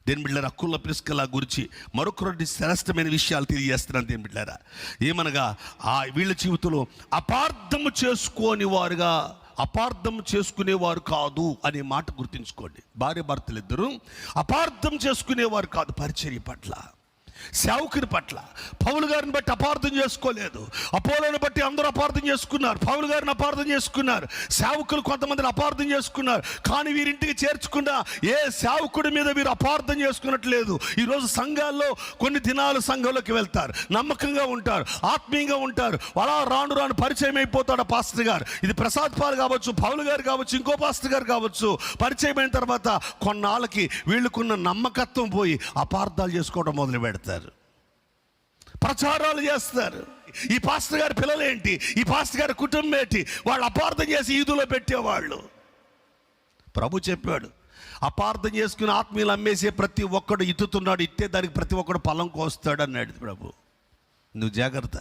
దేని బిడ్డారా, అక్కుల ప్రిస్కిల్ల గురించి మరొక రెండు శ్రేష్టమైన విషయాలు తెలియజేస్తున్నాను. దేని బిడ్డారా, ఏమనగా వీళ్ళ జీవితంలో అపార్థము చేసుకునేవారు కాదు అనే మాట గుర్తుంచుకోండి. భార్య భర్తలు ఇద్దరు అపార్థం చేసుకునేవారు కాదు. పరిచర్య పట్ల, సేవకుని పట్ల పౌలు గారిని బట్టి అపార్థం చేసుకోలేదు. అపోలోని బట్టి అందరూ అపార్థం చేసుకున్నారు, పౌలు గారిని అపార్థం చేసుకున్నారు, సేవకులు కొంతమందిని అపార్థం చేసుకున్నారు. కానీ వీరింటికి చేర్చకుండా ఏ సేవకుడి మీద వీరు అపార్థం చేసుకున్నట్లేదు. ఈరోజు సంఘాల్లో కొన్ని దినాలు సంఘంలోకి వెళ్తారు, నమ్మకంగా ఉంటారు, ఆత్మీయంగా ఉంటారు. అలా రాను రాను పరిచయం అయిపోతాడు పాస్టర్ గారు. ఇది ప్రసాద్ పాల్ కావచ్చు, పౌలు గారు కావచ్చు, ఇంకో పాస్టర్ గారు కావచ్చు. పరిచయం అయిన తర్వాత కొన్నాళ్ళకి వీళ్ళకున్న నమ్మకత్వం పోయి అపార్థాలు చేసుకోవడం మొదలు పెడతారు, ప్రచారాలు చేస్తారు. ఈ పాస్టర్ గారి పిల్లలేంటి, ఈ పాస్టర్ గారి కుటుంబం ఏంటి, వాళ్ళు అపార్థం చేసి ఈదులో పెట్టేవాళ్ళు. ప్రభు చెప్పాడు, అపార్థం చేసుకుని ఆత్మీయులు అమ్మేసే ప్రతి ఒక్కడు ఇత్తుతున్నాడు, ఇట్టే దానికి ప్రతి ఒక్కడు పొలం కోస్తాడు అన్నాడు ప్రభు. నువ్వు జాగ్రత్త.